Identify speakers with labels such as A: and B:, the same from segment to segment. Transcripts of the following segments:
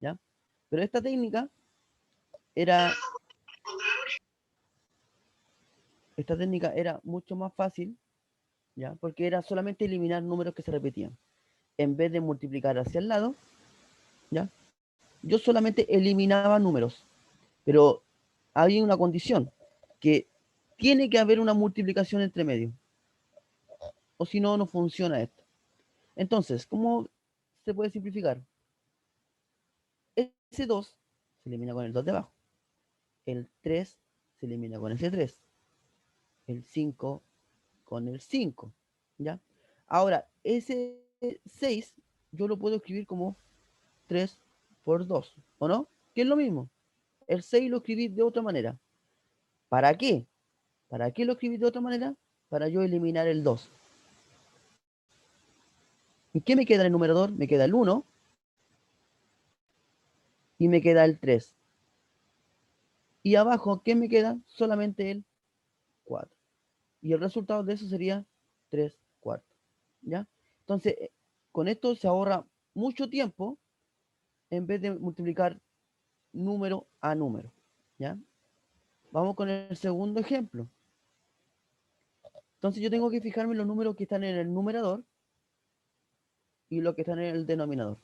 A: ¿ya? Pero esta técnica era, mucho más fácil, ¿ya? Porque era solamente eliminar números que se repetían. En vez de multiplicar hacia el lado, ¿ya? Yo solamente eliminaba números, pero hay una condición, que tiene que haber una multiplicación entre medio, o si no, no funciona esto. Entonces, ¿cómo se puede simplificar? Ese 2 se elimina con el 2 de abajo, el 3 se elimina con ese 3, el 5 con el 5, ¿ya? Ahora, ese 6 yo lo puedo escribir como 3 por 2, ¿o no? Que es lo mismo. El 6 lo escribí de otra manera. ¿Para qué? ¿Para qué lo escribí de otra manera? Para yo eliminar el 2. ¿Y qué me queda en el numerador? Me queda el 1 y me queda el 3. Y abajo, ¿qué me queda? Solamente el 4. Y el resultado de eso sería 3 cuartos. ¿Ya? Entonces, con esto se ahorra mucho tiempo en vez de multiplicar número a número. ¿Ya? Vamos con el segundo ejemplo. Entonces yo tengo que fijarme en los números que están en el numerador y los que están en el denominador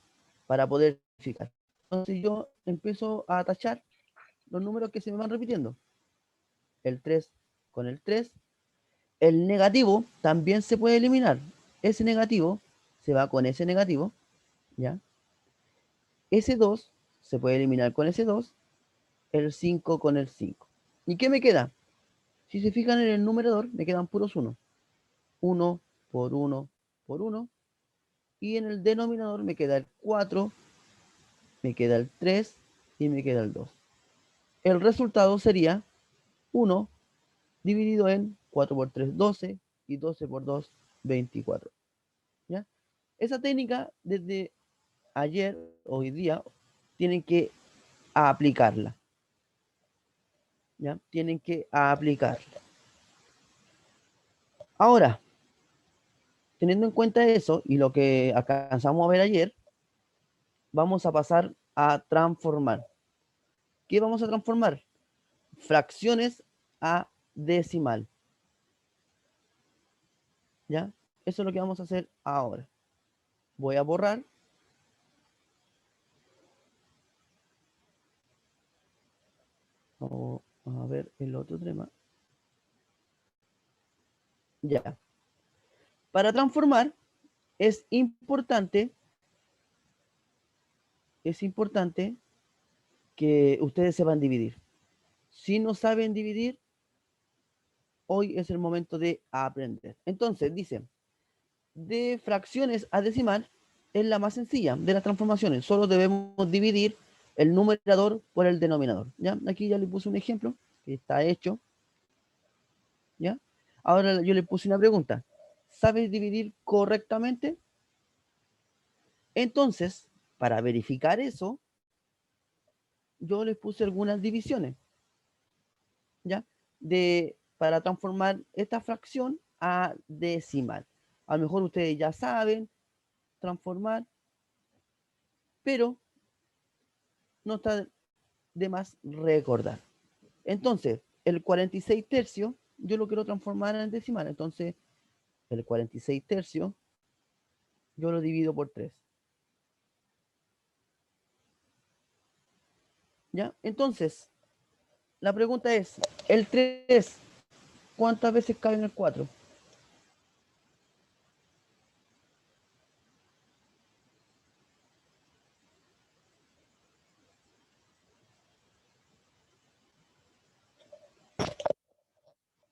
A: para poder fijar. Entonces yo empiezo a tachar los números que se me van repitiendo. El 3 con el 3. El negativo también se puede eliminar. Ese negativo se va con ese negativo, ¿ya? Ese 2 se puede eliminar con ese 2, el 5 con el 5. ¿Y qué me queda? Si se fijan en el numerador, me quedan puros 1. 1 por 1 por 1. Y en el denominador me queda el 4, me queda el 3 y me queda el 2. El resultado sería 1 dividido en 4 por 3, 12, y 12 por 2, 24. ¿Ya? Esa técnica, desde ayer, hoy día, tienen que aplicarla. ¿Ya? Tienen que aplicarla. Ahora, teniendo en cuenta eso y lo que alcanzamos a ver ayer, vamos a pasar a transformar. ¿Qué vamos a transformar? Fracciones a decimal. ¿Ya? Eso es lo que vamos a hacer ahora. Voy a borrar. Vamos a ver el otro tema. Ya. Para transformar es importante que ustedes sepan dividir. Si no saben dividir, hoy es el momento de aprender. Entonces, dice, de fracciones a decimal es la más sencilla de las transformaciones. Solo debemos dividir el numerador por el denominador. ¿Ya? Aquí ya le puse un ejemplo que está hecho. ¿Ya? Ahora yo le puse una pregunta. ¿Sabes dividir correctamente? Entonces, para verificar eso, yo les puse algunas divisiones. ¿Ya? Para transformar esta fracción a decimal. A lo mejor ustedes ya saben transformar, pero no está de más recordar. Entonces, el 46 tercios, yo lo quiero transformar en decimal. Entonces, el 46 tercios, yo lo divido por 3. ¿Ya? Entonces, la pregunta es, el 3, ¿cuántas veces cabe en el 4?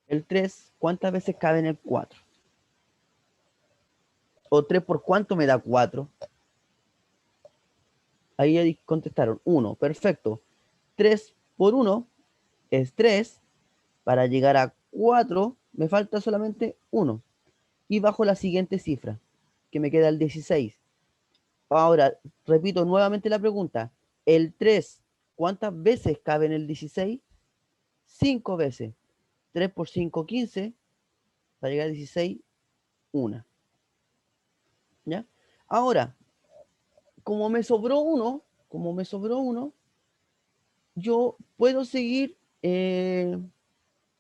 A: El 3, ¿cuántas veces cabe en el 4? O 3 por cuánto me da 4. Ahí ya contestaron 1, perfecto. 3 por 1 es 3. Para llegar a 4 me falta solamente 1. Y bajo la siguiente cifra, que me queda el 16. Ahora, repito nuevamente la pregunta. El 3, ¿cuántas veces cabe en el 16? 5 veces. 3 por 5, 15. Para llegar a 16, 1. ¿Ya? Ahora, como me sobró 1, como me sobró 1, yo puedo seguir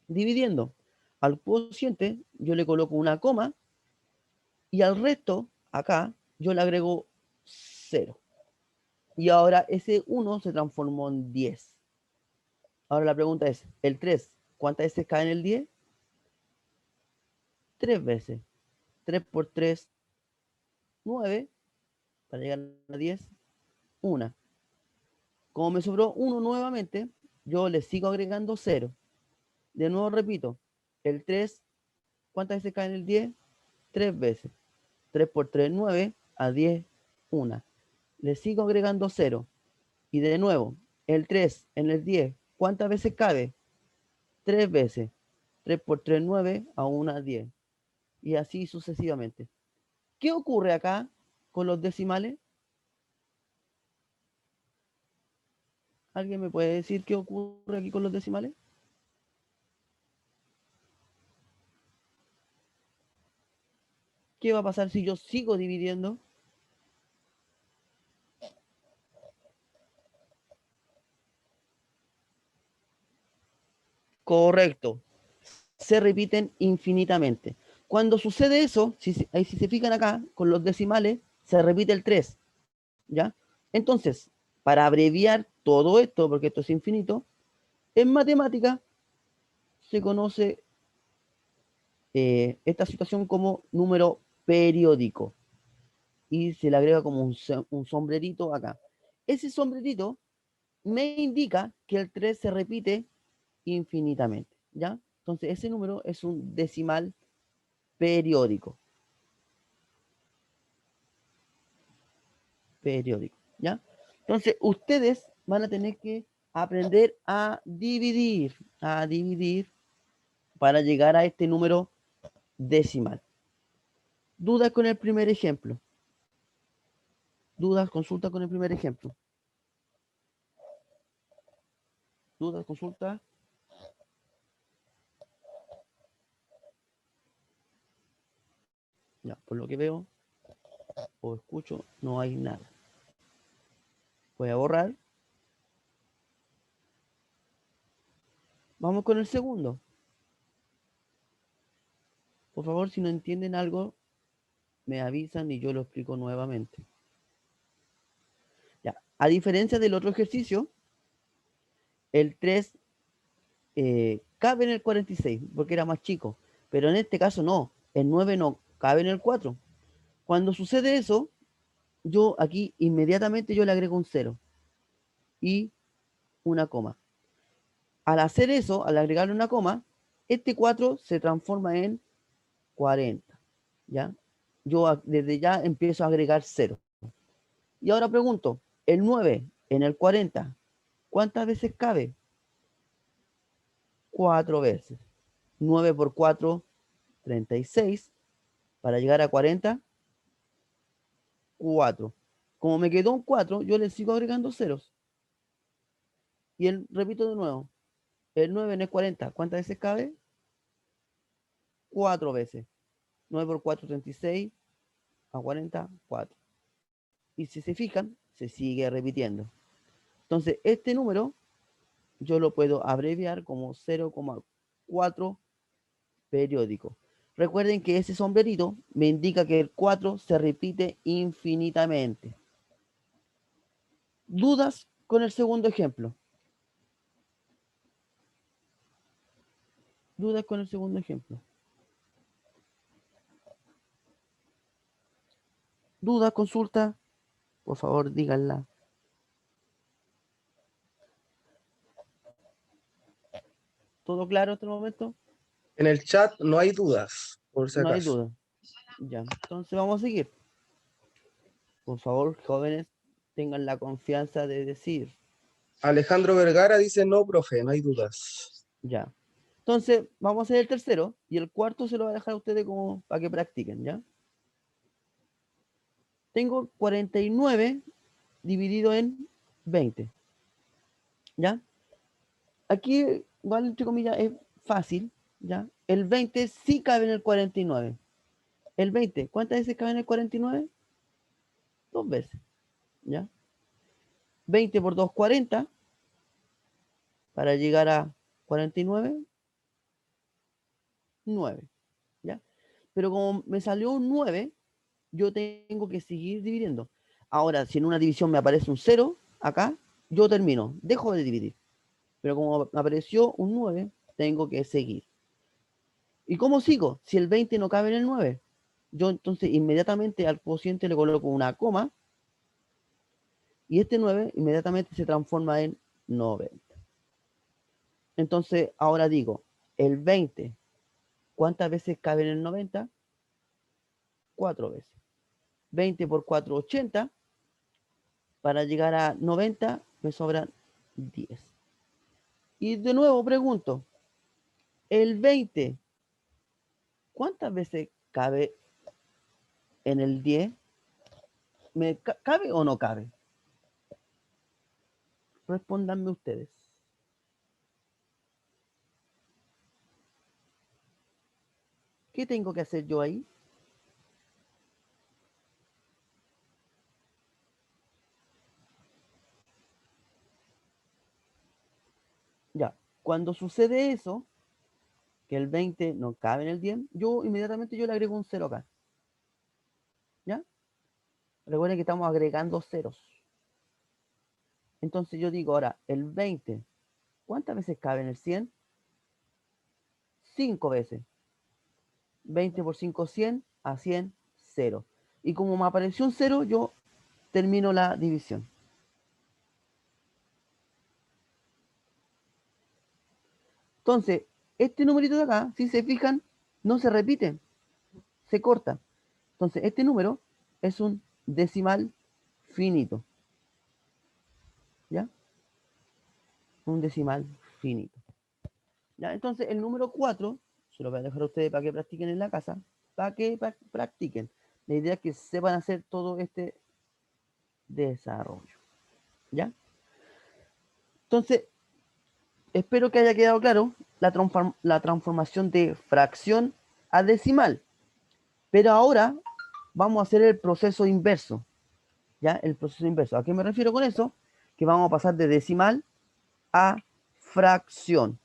A: dividiendo. Al cociente yo le coloco una coma y al resto, acá, yo le agrego 0. Y ahora ese 1 se transformó en 10. Ahora la pregunta es, el 3, ¿cuántas veces cae en el 10? 3 veces. 3 por 3, 9. Para llegar a 10, 1. Como me sobró 1 nuevamente, yo le sigo agregando 0. De nuevo repito, el 3, ¿cuántas veces cae en el 10? 3 veces. 3 por 3, 9. A 10, 1. Le sigo agregando 0. Y de nuevo, el 3 en el 10, ¿cuántas veces cabe? 3 veces. 3 por 3, 9. A 1, 10. Y así sucesivamente. ¿Qué ocurre acá con los decimales? ¿Alguien me puede decir qué ocurre aquí con los decimales? ¿Qué va a pasar si yo sigo dividiendo? Correcto. Se repiten infinitamente. Cuando sucede eso, si se fijan acá, con los decimales, se repite el 3. ¿Ya? Entonces, para abreviar todo esto, porque esto es infinito, en matemática se conoce esta situación como número periódico y se le agrega como un sombrerito acá. Ese sombrerito me indica que el 3 se repite infinitamente, ¿ya? Entonces ese número es un decimal periódico. Periódico, ¿ya? Entonces ustedes van a tener que aprender a dividir para llegar a este número decimal. ¿Dudas con el primer ejemplo? ¿Dudas? Consulta con el primer ejemplo. ¿Dudas? Consulta. Ya, por lo que veo o escucho, no hay nada. Voy a borrar. Vamos con el segundo. Por favor, si no entienden algo, me avisan y yo lo explico nuevamente. Ya. A diferencia del otro ejercicio, el 3 cabe en el 46 porque era más chico, pero en este caso no, el 9 no cabe en el 4. Cuando sucede eso, yo aquí inmediatamente yo le agrego un 0 y una coma. Al hacer eso, al agregarle una coma, este 4 se transforma en 40. ¿Ya? Yo desde ya empiezo a agregar 0. Y ahora pregunto, el 9 en el 40, ¿cuántas veces cabe? 4 veces. 9 por 4, 36. Para llegar a 40, 4. Como me quedó un 4, yo le sigo agregando ceros. Y repito de nuevo, el 9 en el 40, ¿cuántas veces cabe? 4 veces. 9 por 4, 36. A 40, 4. Y si se fijan, se sigue repitiendo. Entonces, este número yo lo puedo abreviar como 0,4 periódico. Recuerden que ese sombrerito me indica que el 4 se repite infinitamente. ¿Dudas con el segundo ejemplo? ¿Dudas con el segundo ejemplo? ¿Dudas, consulta? Por favor, díganla. ¿Todo claro hasta el momento?
B: En el chat no hay dudas, por si
A: No hay
B: acaso.
A: duda. Ya, entonces vamos a seguir. Por favor, jóvenes, tengan la confianza de decir.
B: Alejandro Vergara dice, no, profe, no hay dudas.
A: Ya. Entonces, vamos a hacer el tercero y el cuarto se lo voy a dejar a ustedes como para que practiquen, ¿ya? Tengo 49 dividido en 20, ¿ya? Aquí, igual, entre comillas, es fácil, ¿ya? El 20 sí cabe en el 49. El 20, ¿cuántas veces cabe en el 49? 2 veces, ¿ya? 20 por 2, 40, para llegar a 49, 9, ¿ya? Pero como me salió un 9, yo tengo que seguir dividiendo. Ahora, si en una división me aparece un 0, acá, yo termino, dejo de dividir. Pero como me apareció un 9, tengo que seguir. ¿Y cómo sigo? Si el 20 no cabe en el 9, yo entonces inmediatamente al cociente le coloco una coma y este 9 inmediatamente se transforma en 90. Entonces ahora digo, el 20, ¿cuántas veces cabe en el 90? 4 veces. 20 por 4, 80. Para llegar a 90 me sobran 10. Y de nuevo pregunto, el 20, ¿cuántas veces cabe en el 10? ¿Cabe o no cabe? Respóndanme ustedes. ¿Qué tengo que hacer yo ahí? Ya, cuando sucede eso, que el 20 no cabe en el 10, yo inmediatamente le agrego un 0 acá. ¿Ya? Recuerden que estamos agregando ceros. Entonces yo digo ahora, el 20, ¿cuántas veces cabe en el 100? 5 veces. 20 por 5, 100, a 100, 0. Y como me apareció un 0, yo termino la división. Entonces, este numerito de acá, si se fijan, no se repite, se corta. Entonces, este número es un decimal finito. ¿Ya? Un decimal finito. ¿Ya? Entonces, el número 4, se lo voy a dejar a ustedes para que practiquen en la casa, para que practiquen. La idea es que sepan hacer todo este desarrollo. ¿Ya? Entonces, espero que haya quedado claro la transformación de fracción a decimal. Pero ahora vamos a hacer el proceso inverso. ¿Ya? El proceso inverso. ¿A qué me refiero con eso? Que vamos a pasar de decimal a fracción.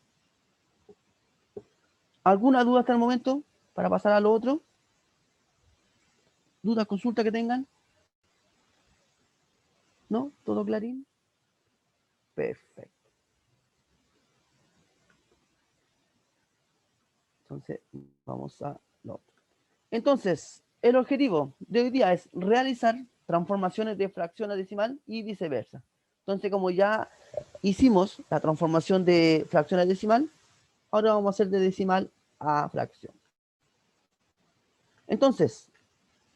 A: ¿Alguna duda hasta el momento para pasar a lo otro? ¿Dudas, consultas que tengan? ¿No? ¿Todo clarín? Perfecto. Entonces, vamos a lo otro. Entonces, el objetivo de hoy día es realizar transformaciones de fracción a decimal y viceversa. Entonces, como ya hicimos la transformación de fracción a decimal, ahora vamos a hacer de decimal a fracción. Entonces,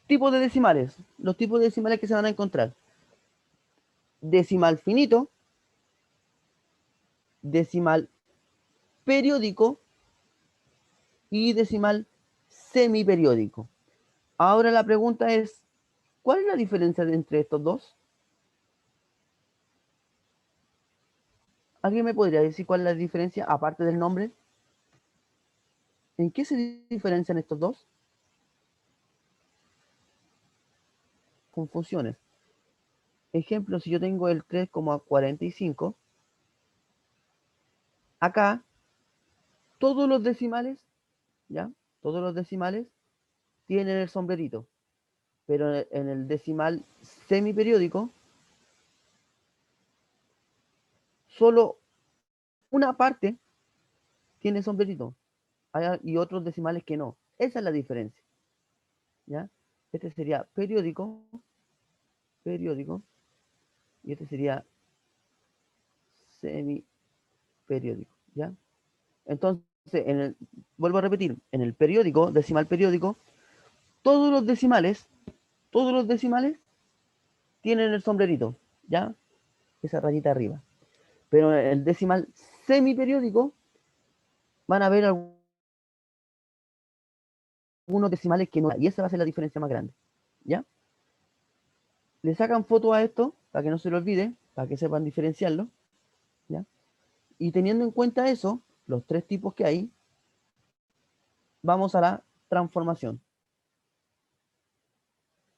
A: tipos de decimales. Los tipos de decimales que se van a encontrar. Decimal finito, decimal periódico y decimal semiperiódico. Ahora la pregunta es, ¿cuál es la diferencia entre estos dos? ¿Alguien me podría decir cuál es la diferencia aparte del nombre? ¿En qué se diferencian estos dos? Confusiones. Ejemplo, si yo tengo el 3,45, acá todos los decimales, ¿ya? Todos los decimales tienen el sombrerito, pero en el decimal semiperiódico, solo una parte tiene sombrerito y otros decimales que no. Esa es la diferencia. ¿Ya? Este sería periódico, periódico, y este sería semiperiódico. ¿Ya? Entonces, vuelvo a repetir, en el periódico, decimal periódico, todos los decimales tienen el sombrerito, ¿ya? Esa rayita arriba. Pero en el decimal semiperiódico van a haber algunos decimales que no, y esa va a ser la diferencia más grande, ¿ya? Le sacan foto a esto para que no se lo olvide, para que sepan diferenciarlo, ¿ya? Y teniendo en cuenta eso, los tres tipos que hay, vamos a la transformación.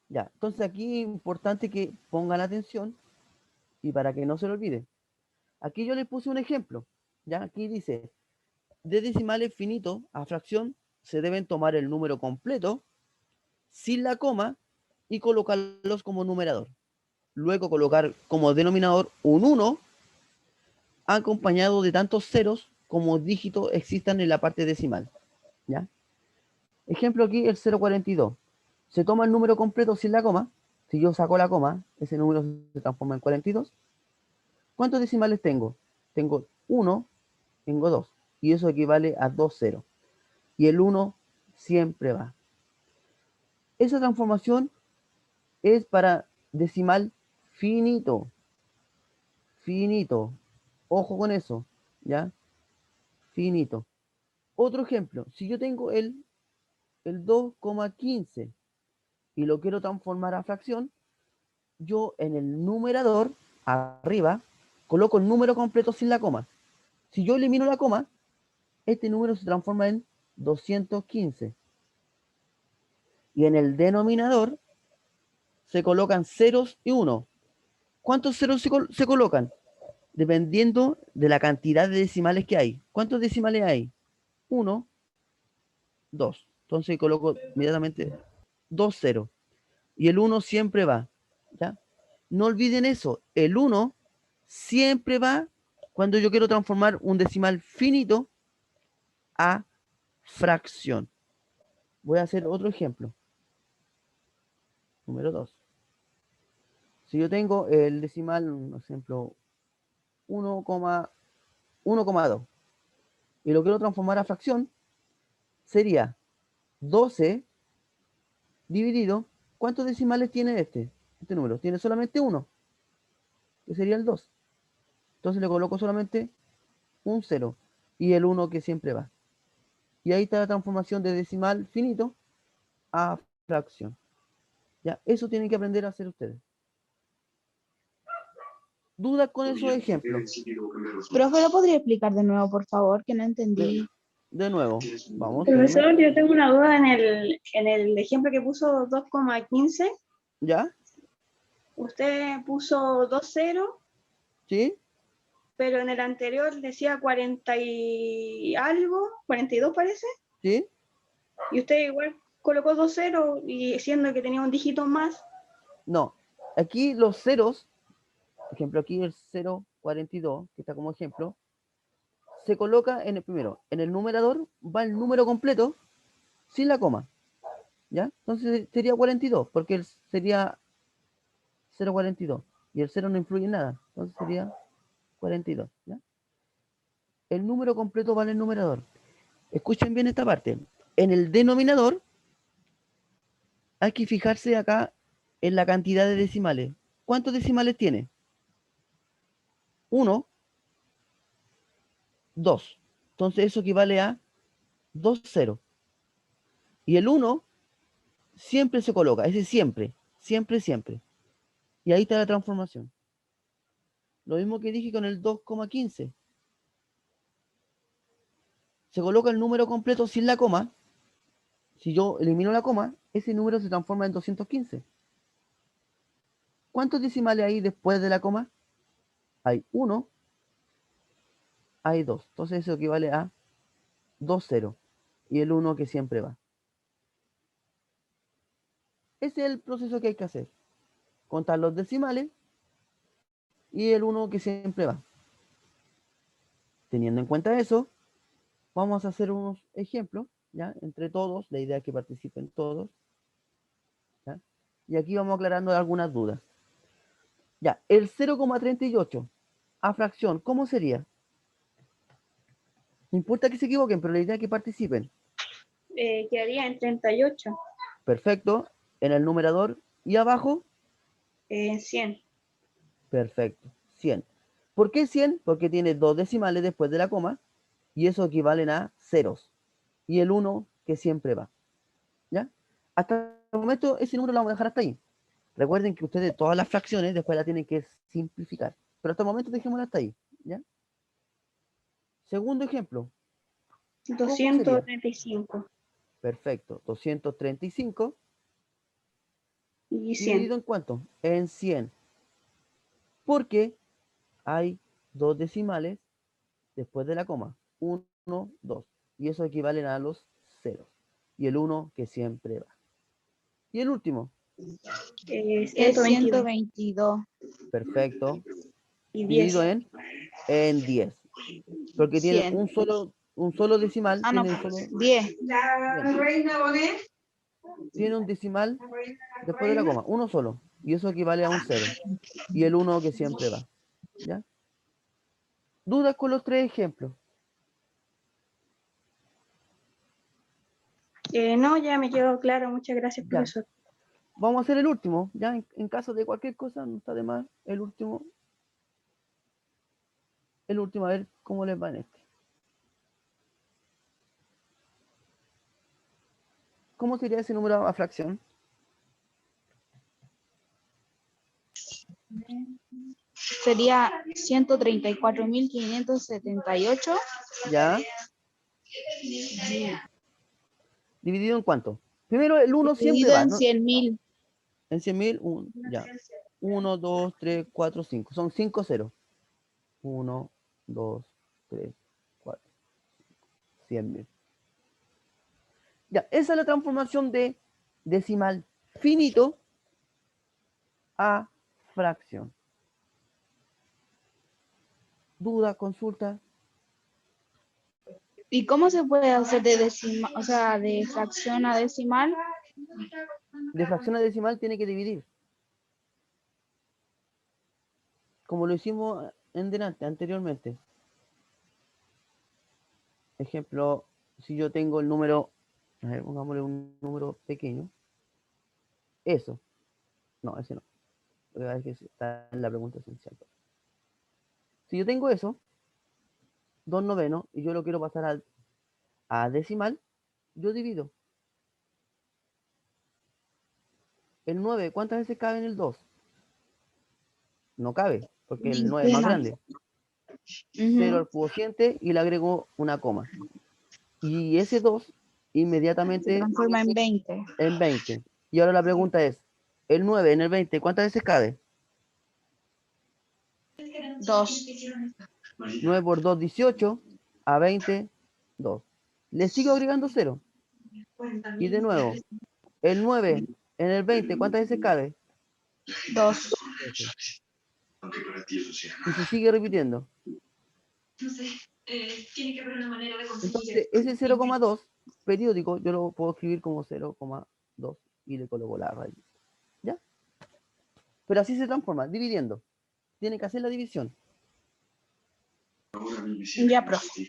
A: Ya, entonces aquí es importante que pongan atención Y para que no se lo olvide, aquí yo les puse un ejemplo. ¿Ya? Aquí dice, de decimales finitos a fracción se deben tomar el número completo sin la coma y colocarlos como numerador. Luego colocar como denominador un 1 acompañado de tantos ceros como dígitos existan en la parte decimal. ¿Ya? Ejemplo aquí, el 0,42. Se toma el número completo sin la coma. Si yo saco la coma, ese número se transforma en 42. ¿Cuántos decimales tengo? Tengo 1, tengo 2. Y eso equivale a 2 ceros. Y el 1 siempre va. Esa transformación es para decimal finito. Finito. Ojo con eso. ¿Ya? Finito. Otro ejemplo. Si yo tengo el 2,15 y lo quiero transformar a fracción, yo en el numerador, arriba, coloco el número completo sin la coma. Si yo elimino la coma, este número se transforma en 215. Y en el denominador se colocan ceros y 1. ¿Cuántos ceros se colocan? Dependiendo de la cantidad de decimales que hay. ¿Cuántos decimales hay? 1, 2. Entonces coloco inmediatamente 2 ceros. Y el 1 siempre va. ¿Ya? No olviden eso. El 1 siempre va cuando yo quiero transformar un decimal finito a fracción. Voy a hacer otro ejemplo. Número 2. Si yo tengo el decimal, por ejemplo, 1,2 y lo quiero transformar a fracción, sería 12 dividido. ¿Cuántos decimales tiene este número? Tiene solamente uno, que sería el 2. Entonces le coloco solamente un 0 y el 1 que siempre va. Y ahí está la transformación de decimal finito a fracción. ¿Ya? Eso tienen que aprender a hacer ustedes. ¿Dudas con esos ejemplos?
C: Profe, ¿lo podría explicar de nuevo, por favor? Que no entendí.
A: De nuevo, vamos, déjenme.
D: Profesor, yo tengo una duda en el ejemplo que puso 2,15.
A: ¿Ya?
D: Usted puso 2,0,
A: ¿Sí?
D: pero en el anterior decía 40 y algo, 42 parece,
A: ¿Sí?
D: y usted igual colocó 2,0 y siendo que tenía un dígito más.
A: No. Aquí los ceros, por ejemplo, aquí el 0,42, que está como ejemplo, se coloca en el primero. En el numerador va el número completo sin la coma. ¿Ya? Entonces sería 42, porque sería 0,42. Y el 0 no influye en nada. Entonces sería 42. ¿Ya? El número completo va en el numerador. Escuchen bien esta parte. En el denominador hay que fijarse acá en la cantidad de decimales. ¿Cuántos decimales tiene? 1, 2. Entonces eso equivale a 2 ceros. Y el 1 siempre se coloca, ese siempre, siempre, siempre. Y ahí está la transformación. Lo mismo que dije con el 2,15. Se coloca el número completo sin la coma. Si yo elimino la coma, ese número se transforma en 215. ¿Cuántos decimales hay después de la coma? Hay 1, hay 2. Entonces eso equivale a 2 ceros. Y el 1 que siempre va. Ese es el proceso que hay que hacer. Contar los decimales y el 1 que siempre va. Teniendo en cuenta eso, vamos a hacer unos ejemplos, ¿ya? Entre todos, la idea es que participen todos, ¿ya? Y aquí vamos aclarando algunas dudas. Ya, el 0,38 a fracción, ¿cómo sería? No importa que se equivoquen, pero la idea es que participen.
D: Quedaría en 38,
A: Perfecto. En el numerador y abajo,
D: en 100.
A: perfecto. 100. ¿Por qué 100? Porque tiene dos decimales después de la coma y eso equivalen a ceros. Y el 1 que siempre va. ¿Ya? Hasta el momento ese número lo vamos a dejar hasta ahí. Recuerden que ustedes todas las fracciones después la tienen que simplificar. Pero hasta el momento dejémosla hasta ahí. ¿Ya? Segundo ejemplo. ¿Cómo sería?
D: 235
A: Perfecto. 235
D: y 100.
A: dividido en cuánto? En 100. porque hay dos decimales después de la coma. 1, 2. Y eso equivalen a los ceros. Y el 1 que siempre va. Y el último.
C: Es
D: 122
C: 122.
A: Perfecto.
D: y 10.
A: Dividido en 10. Porque tiene
C: 100.
A: un solo decimal.
C: Ah, no,
A: Tiene, solo,
C: 10.
A: tiene un decimal después de la coma. Uno solo. Y eso equivale a un 0. Y el 1 que siempre va. ¿Ya? ¿Dudas con los 3 ejemplos?
D: No, ya me quedó claro. Muchas gracias,
A: Ya.
D: profesor.
A: Vamos a hacer el último. Ya en caso de cualquier cosa, no está de más. El último. A ver cómo les va en este. ¿Cómo sería ese número a fracción?
C: Sería 134.578.
A: ¿Ya? ¿Dividido en cuánto? Primero el 1 siempre
C: Dividido
A: va,
C: en
A: ¿no?
C: 100.000.
A: En 100.000, ya. 1, 2, 3, 4, 5. Son 5 ceros. 1, 2, 3, 4, 100.000. Ya, esa es la transformación de decimal finito a fracción. ¿Duda, consulta?
C: ¿Y cómo se puede hacer de decimal, o sea, de fracción a decimal?
A: De fracción a decimal tiene que dividir. Como lo hicimos anteriormente. Ejemplo, si yo tengo el número, a ver, pongámosle un número pequeño. Eso. No, ese no. Es que está en la pregunta esencial. Si yo tengo eso, 2 novenos, y yo lo quiero pasar a decimal, yo divido. El 9, ¿cuántas veces cabe en el 2? No cabe, porque el 9 es más
C: Ninguna.
A: grande. 0 al cociente y le agrego una coma. Y ese 2
C: Se
A: inmediatamente
C: transforma en 20.
A: en 20. Y ahora la pregunta es, el 9 en el 20, ¿cuántas veces cabe?
C: 2.
A: 9 por 2, 18, a 20, 2. Le sigo agregando 0. Y de nuevo, el 9 en el 20, ¿cuántas veces cabe?
C: 2.
A: Y se sigue repitiendo. Entonces, ese 0,2 periódico yo lo puedo escribir como 0,2 y le coloco la raíz. ¿Ya? Pero así se transforma, dividiendo. Tiene que hacer la división.
C: Ya, profe.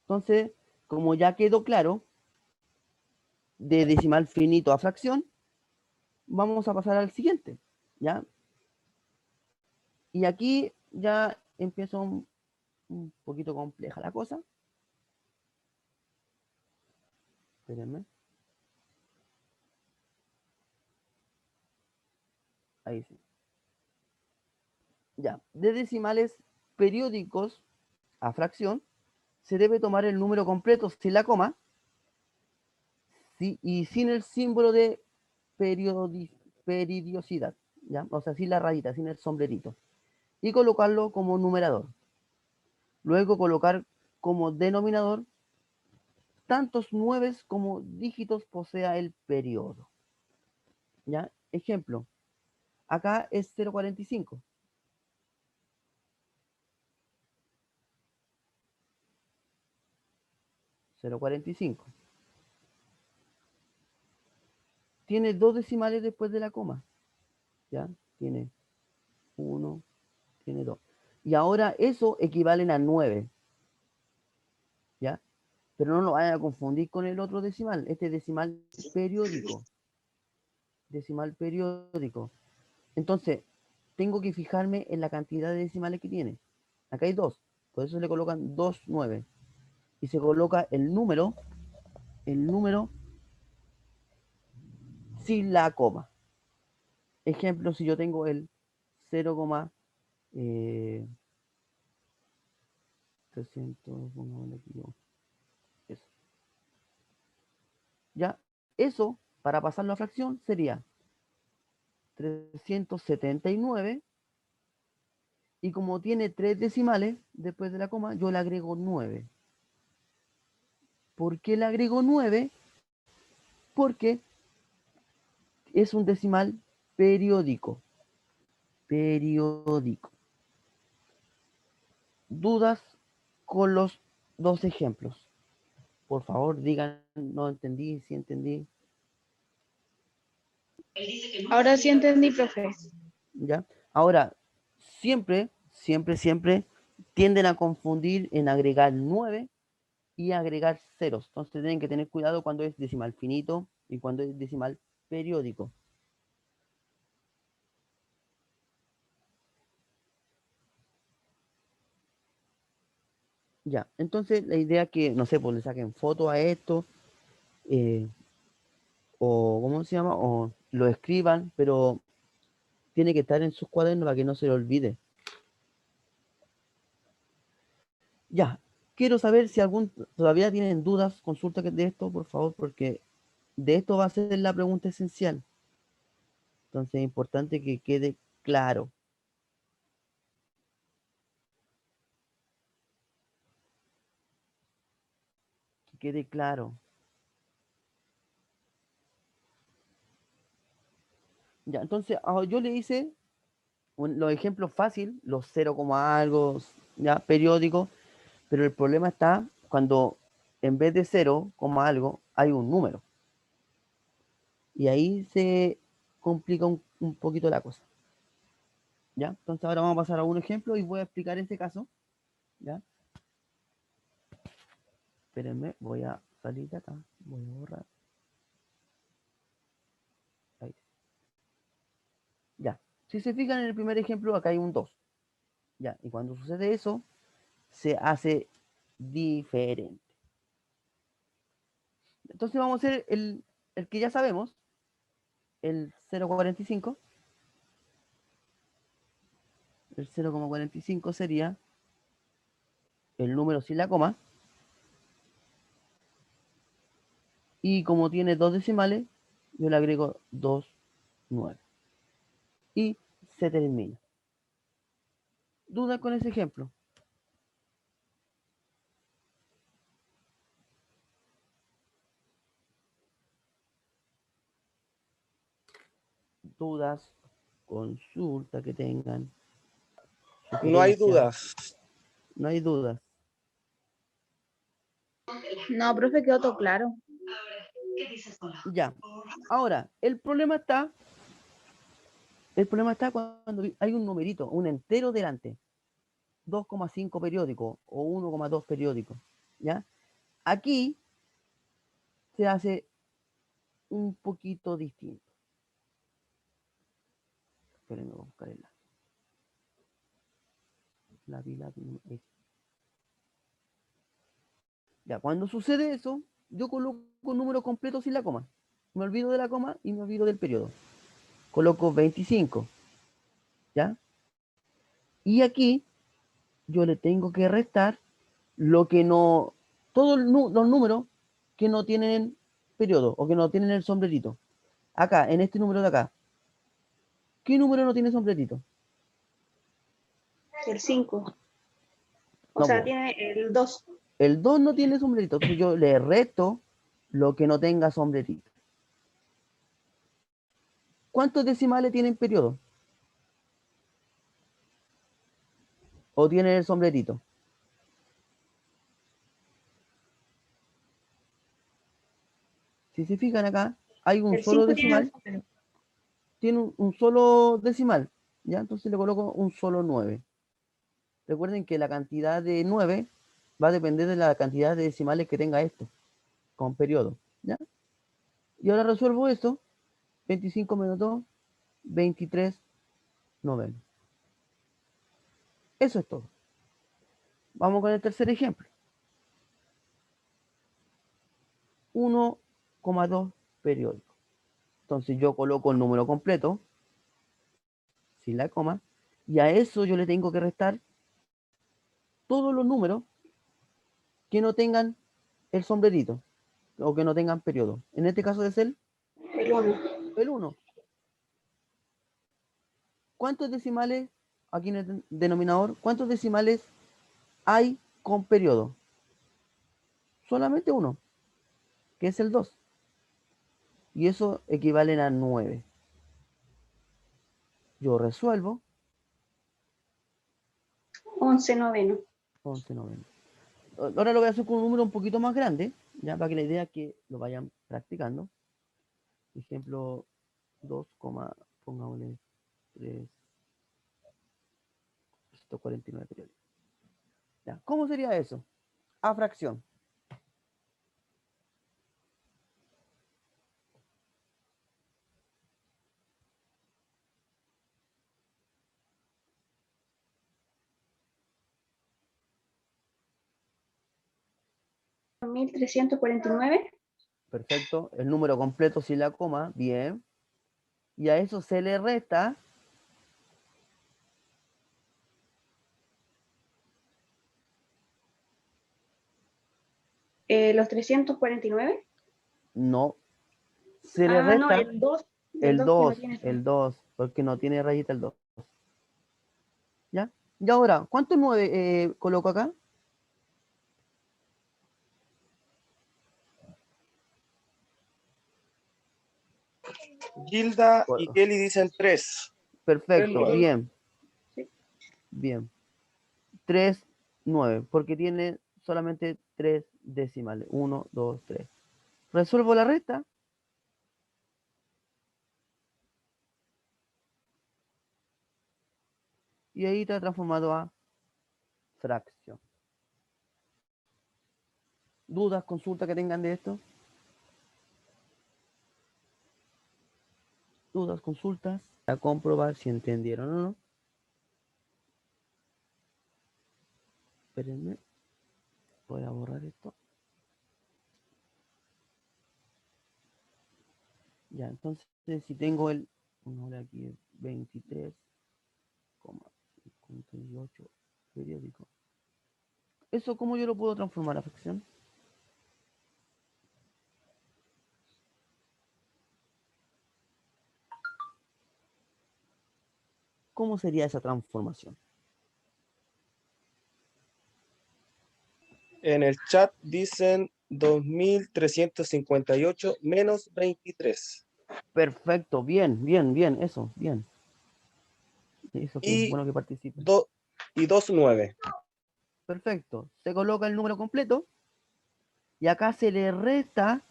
A: Entonces, como ya quedó claro, de decimal finito a fracción, vamos a pasar al siguiente. ¿Ya? Y aquí ya empieza un poquito compleja la cosa. Espérenme. Ahí sí. Ya, de decimales periódicos a fracción, se debe tomar el número completo sin la coma y sin el símbolo de peridiosidad, ¿ya? O sea, sin la rayita, sin el sombrerito, y colocarlo como numerador. Luego colocar como denominador tantos nueves como dígitos posea el periodo. ¿Ya? Ejemplo, acá es 0,45. 0,45. Tiene dos decimales después de la coma. ¿Ya? Tiene 1, tiene 2. Y ahora eso equivalen a 9. ¿Ya? Pero no lo vayan a confundir con el otro decimal. Este es decimal periódico. Decimal periódico. Entonces, tengo que fijarme en la cantidad de decimales que tiene. Acá hay 2. Por eso le colocan 2, 9. Y se coloca el número sin la coma. Ejemplo, si yo tengo el 0,300, pongámosle aquí yo, eso. Ya, eso, para pasarlo a fracción, sería 379 Y como tiene 3 decimales después de la coma, yo le agrego 9. ¿Por qué le agrego 9? Porque es un decimal periódico. Periódico. ¿Dudas con los dos ejemplos? Por favor, digan, no entendí, sí entendí.
C: Ahora sí entendí, profe.
A: ¿Ya? Ahora, siempre tienden a confundir en agregar 9 y agregar ceros. Entonces tienen que tener cuidado cuando es decimal finito y cuando es decimal periódico. Ya, entonces la idea es que, no sé, pues le saquen foto a esto, o ¿cómo se llama? O lo escriban, pero tiene que estar en sus cuadernos para que no se le olvide. Ya, quiero saber si todavía tienen dudas, consulta de esto, por favor, porque de esto va a ser la pregunta esencial. Entonces es importante que quede claro. Que quede claro. Ya, entonces yo le hice los ejemplos fáciles, los 0, algo, ya, periódicos, pero el problema está cuando en vez de 0, algo, hay un número. Y ahí se complica un poquito la cosa. ¿Ya? Entonces ahora vamos a pasar a un ejemplo y voy a explicar este caso. ¿Ya? Espérenme, voy a salir de acá. Voy a borrar. Ahí. Ya. Si se fijan en el primer ejemplo, acá hay un 2. ¿Ya? Y cuando sucede eso, se hace diferente. Entonces vamos a hacer el que ya sabemos, el 0,45. El 0,45 sería el número sin la coma. Y como tiene 2 decimales, yo le agrego 2, 9. Y se termina. ¿Duda con ese ejemplo? Dudas, consulta que tengan,
B: No hay
A: sugerencias.
B: dudas.
A: No hay dudas.
C: No, profe, quedó todo claro.
A: Ya. Ahora, el problema está cuando hay un numerito, un entero delante. 2,5 periódico o 1,2 periódico. ¿Ya? Aquí se hace un poquito distinto. Espérenme, voy a buscar el lápiz. Ya, cuando sucede eso, yo coloco un número completo sin la coma. Me olvido de la coma y me olvido del periodo. Coloco 25. ¿Ya? Y aquí yo le tengo que restar lo que no, todos los números que no tienen periodo o que no tienen el sombrerito. Acá, en este número de acá. ¿Qué número no tiene sombrerito?
D: El 5. O
A: No,
D: sea,
A: po.
D: tiene el 2.
A: El 2 no tiene sombrerito. Entonces yo le resto lo que no tenga sombrerito. ¿Cuántos decimales tienen periodo? ¿O tienen el sombrerito? Si se fijan acá, hay un
D: El
A: solo
D: 5 tiene el
A: decimal.
D: sombrero.
A: Tiene un solo decimal. ¿Ya? Entonces le coloco un solo 9. Recuerden que la cantidad de 9 va a depender de la cantidad de decimales que tenga esto, con periodo. ¿Ya? Y ahora resuelvo esto. 25 menos 2, 23 novenos. Eso es todo. Vamos con el tercer ejemplo. 1,2 periódico. Entonces yo coloco el número completo, sin la coma, y a eso yo le tengo que restar todos los números que no tengan el sombrerito o que no tengan periodo. En este caso es el
D: El 1.
A: 1. ¿Cuántos decimales aquí en el denominador, ¿cuántos decimales hay con periodo? Solamente uno, que es el 2. Y eso equivale a 9. Yo resuelvo
D: 11 noveno.
A: 11 noveno. Ahora lo voy a hacer con un número un poquito más grande, ya para que la idea es que lo vayan practicando. Ejemplo 2, pongámosle 349 periodos. Ya, ¿cómo sería eso? A fracción.
D: ¿1349?
A: Perfecto. El número completo sin la coma. Bien. Y a eso se le resta
D: ¿Los 349?
A: no. Se le
D: Ah, no,
A: resta
D: el 2. El
A: el
D: 2 que no
A: 2.
D: tiene.
A: El 2. Porque no tiene rayita el 2. ¿Ya? Y ahora, ¿cuántos 9 coloco acá?
B: Gilda y Kelly dicen 3.
A: Perfecto.
B: nueve.
A: Bien.
D: Sí.
A: Bien. 3, 9. Porque tiene solamente 3 decimales. 1, 2, 3. Resuelvo la resta. Y ahí está transformado a fracción. ¿Dudas, consultas que tengan de esto? ¿Dudas, consultas? A comprobar si entendieron o no. Espérenme. Voy a borrar esto. Ya, entonces si tengo el, vamos a ver aquí, 23,58 periódico. ¿Eso cómo yo lo puedo transformar a fracción? ¿Cómo sería esa transformación?
B: En el chat dicen 2358 menos 23.
A: Perfecto, bien, bien, bien, eso, bien. Eso que es
B: Y,
A: bueno que participen.
B: y 29.
A: Perfecto. Se coloca el número completo y acá se le resta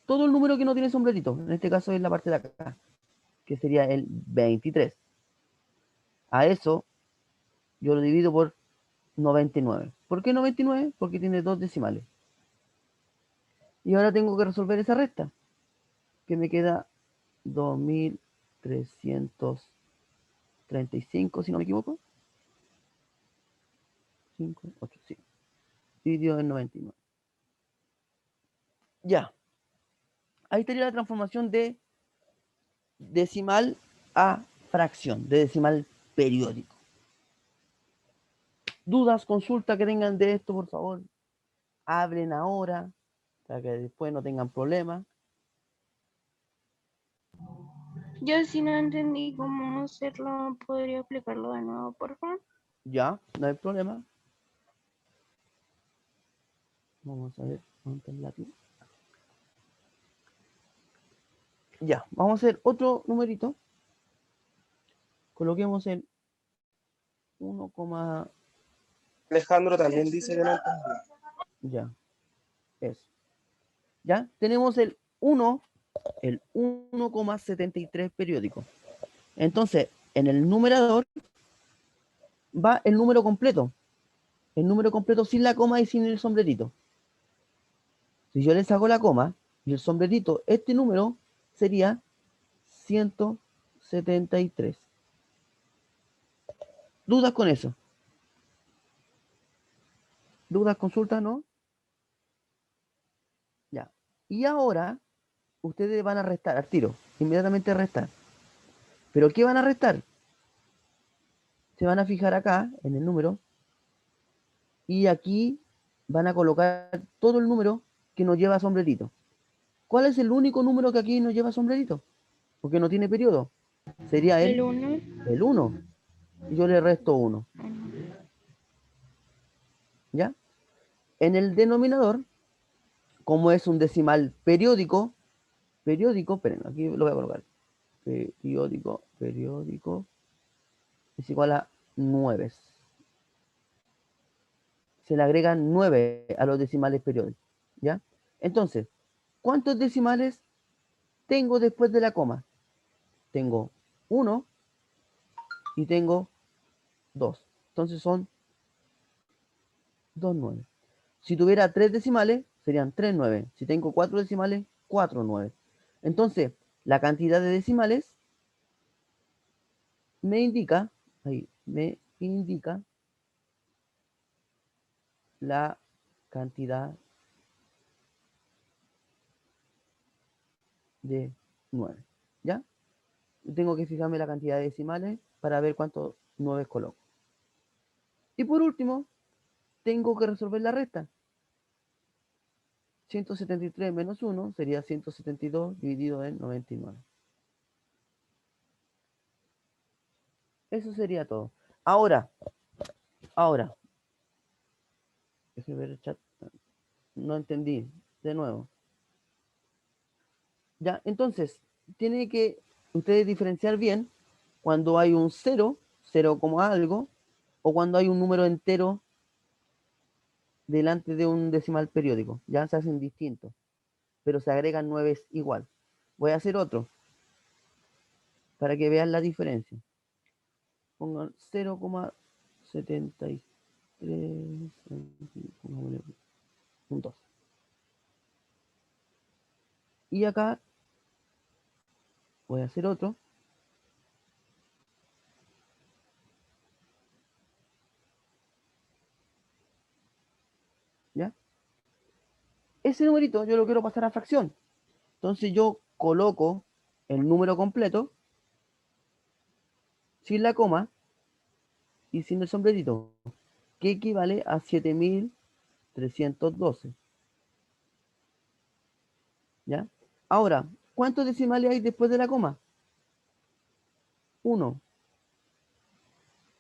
A: todo el número que no tiene sombrerito. En este caso es la parte de acá, que sería el 23. A eso yo lo divido por 99. ¿Por qué 99? Porque tiene 2 decimales. Y ahora tengo que resolver esa resta, que me queda 2335, si no me equivoco. 5, 8, sí. Dividido en 99. Ya. Ahí estaría la transformación de decimal a fracción, de decimal periódico. Dudas, consultas que tengan de esto, por favor, hablen ahora, para que después no tengan problemas.
C: Yo si no entendí cómo hacerlo, ¿podría explicarlo de nuevo, por favor?
A: Ya, no hay problema. Vamos a ver, ¿dónde está el lápiz? Ya, vamos a hacer otro numerito. Coloquemos el 1,
B: Alejandro también dice que no entendió.
A: ya, eso. Ya, tenemos el 1,73 periódico. Entonces, en el numerador va el número completo. El número completo sin la coma y sin el sombrerito. Si yo le saco la coma y el sombrerito, este número sería 173. ¿Dudas con eso? ¿Dudas, consultas, no? Ya. Y ahora, ustedes van a restar al tiro, inmediatamente restar. ¿Pero qué van a restar? Se van a fijar acá, en el número, y aquí van a colocar todo el número que nos lleva sombrerito. ¿Cuál es el único número que aquí nos lleva sombrerito? Porque no tiene periodo. Sería
C: El 1.
A: el 1. y yo le resto 1. ¿Ya? En el denominador, como es un decimal periódico, esperen, aquí lo voy a colocar. Periódico, es igual a 9. Se le agregan 9 a los decimales periódicos, ¿ya? Entonces, ¿cuántos decimales tengo después de la coma? Tengo 1 y tengo 2. Entonces son 2 9. Si tuviera 3 decimales, serían 3 9. Si tengo 4 decimales, 4 9. Entonces, la cantidad de decimales me indica la cantidad de 9. ¿Ya? Tengo que fijarme la cantidad de decimales para ver cuántos 9 coloco. Y por último, tengo que resolver la resta. 173 menos 1 sería 172 dividido en 99. Eso sería todo. Ahora, déjenme ver el chat. No entendí. De nuevo. Ya, entonces, tiene que ustedes diferenciar bien cuando hay un 0, 0 como algo, o cuando hay un número entero delante de un decimal periódico. Ya se hacen distintos, pero se agregan 9 igual. Voy a hacer otro para que vean la diferencia. Pongan 0,73 puntos. Y acá voy a hacer otro. ¿Ya? Ese numerito yo lo quiero pasar a fracción. Entonces yo coloco el número completo sin la coma y sin el sombrerito, que equivale a 7312. ¿Ya? Ahora, ¿cuántos decimales hay después de la coma? 1,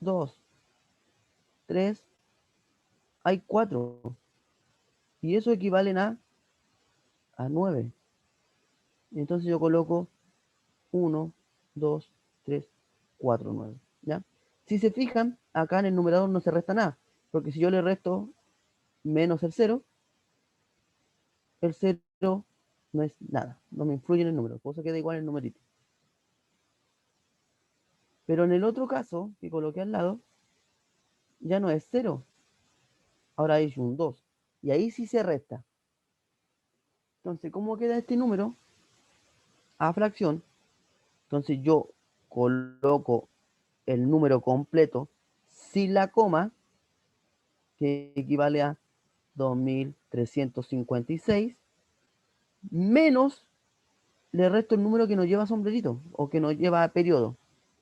A: 2, 3, hay 4. Y eso equivalen a 9. Entonces yo coloco 1, 2, 3, 4, 9. ¿Ya? Si se fijan, acá en el numerador no se resta nada, porque si yo le resto menos el 0 no es nada, no me influye en el número, por eso queda igual el numerito. Pero en el otro caso, que coloqué al lado, ya no es 0, ahora es un 2, y ahí sí se resta. Entonces, ¿cómo queda este número? A fracción. Entonces yo coloco el número completo sin la coma, que equivale a 2356, menos le resto el número que no lleva sombrerito o que no lleva periodo,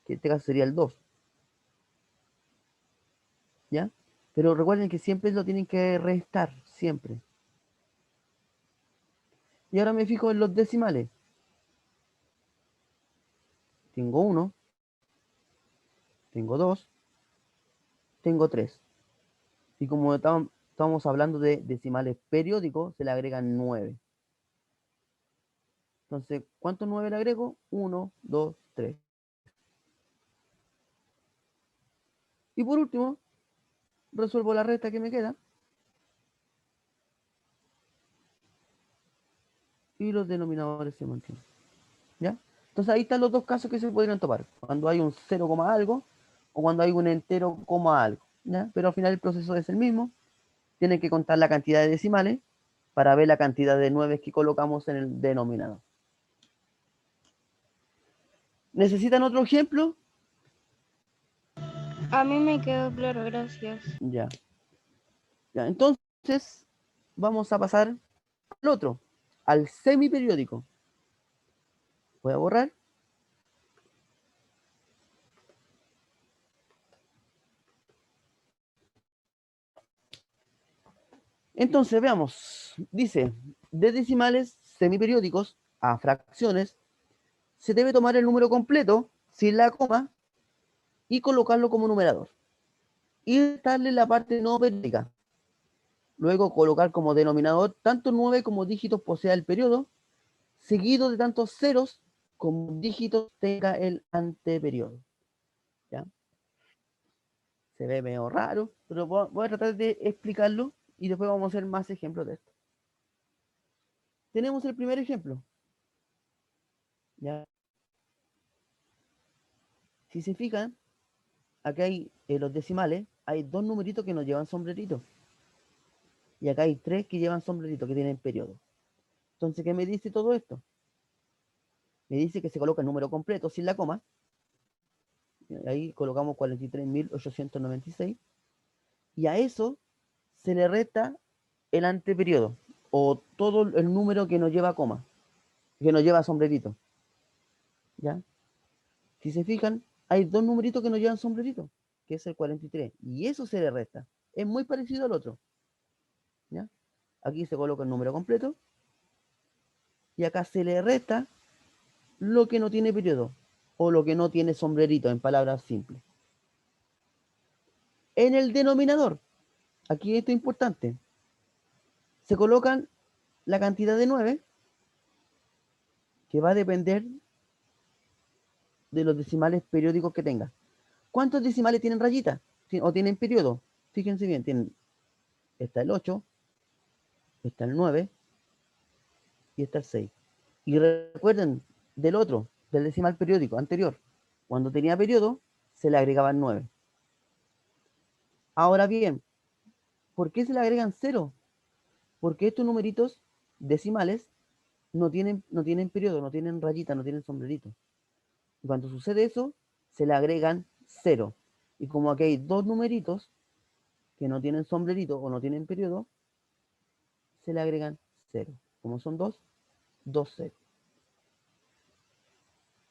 A: que en este caso sería el 2. ¿Ya? Pero recuerden que siempre lo tienen que restar, siempre. Y ahora me fijo en los decimales. Tengo 1, tengo 2, tengo 3. Y como estamos hablando de decimales periódicos, se le agregan 9. Entonces, ¿cuántos 9 le agrego? 1, 2, 3. Y por último, resuelvo la resta que me queda. Y los denominadores se mantienen. ¿Ya? Entonces ahí están los dos casos que se podrían topar. Cuando hay un 0, algo o cuando hay un entero, algo. ¿Ya? Pero al final el proceso es el mismo. Tienen que contar la cantidad de decimales para ver la cantidad de 9 que colocamos en el denominador. ¿Necesitan otro ejemplo?
C: A mí me quedó claro, gracias.
A: Ya. Ya, entonces vamos a pasar al otro, al semiperiódico. Voy a borrar. Entonces, veamos. Dice, de decimales semiperiódicos a fracciones, se debe tomar el número completo sin la coma y colocarlo como numerador. Y darle la parte no periódica. Luego colocar como denominador tanto 9 como dígitos posea el periodo, seguido de tantos ceros como dígitos tenga el anteperiodo. ¿Ya? Se ve medio raro, pero voy a tratar de explicarlo y después vamos a hacer más ejemplos de esto. Tenemos el primer ejemplo. ¿Ya? Si se fijan, acá hay en los decimales, hay dos numeritos que nos llevan sombrerito. Y acá hay tres que llevan sombrerito, que tienen periodo. Entonces, ¿qué me dice todo esto? Me dice que se coloca el número completo sin la coma. Ahí colocamos 43.896. Y a eso se le resta el anteperiodo, o todo el número que nos lleva coma, que nos lleva sombrerito. ¿Ya? Si se fijan, hay dos numeritos que nos llevan sombrerito, que es el 43. Y eso se le resta. Es muy parecido al otro. ¿Ya? Aquí se coloca el número completo. Y acá se le resta lo que no tiene periodo, o lo que no tiene sombrerito, en palabras simples. En el denominador, aquí esto es importante, se colocan la cantidad de 9, que va a depender de los decimales periódicos que tenga. ¿Cuántos decimales tienen rayita? ¿O tienen periodo? Fíjense bien, está el 8, está el 9 y está el 6. Y recuerden del otro, del decimal periódico anterior, cuando tenía periodo, se le agregaban 9. Ahora bien, ¿por qué se le agregan 0? Porque estos numeritos decimales no tienen periodo, no tienen rayita, no tienen sombrerito. Y cuando sucede eso, se le agregan 0. Y como aquí hay dos numeritos que no tienen sombrerito o no tienen periodo, se le agregan 0. Como son dos, 0.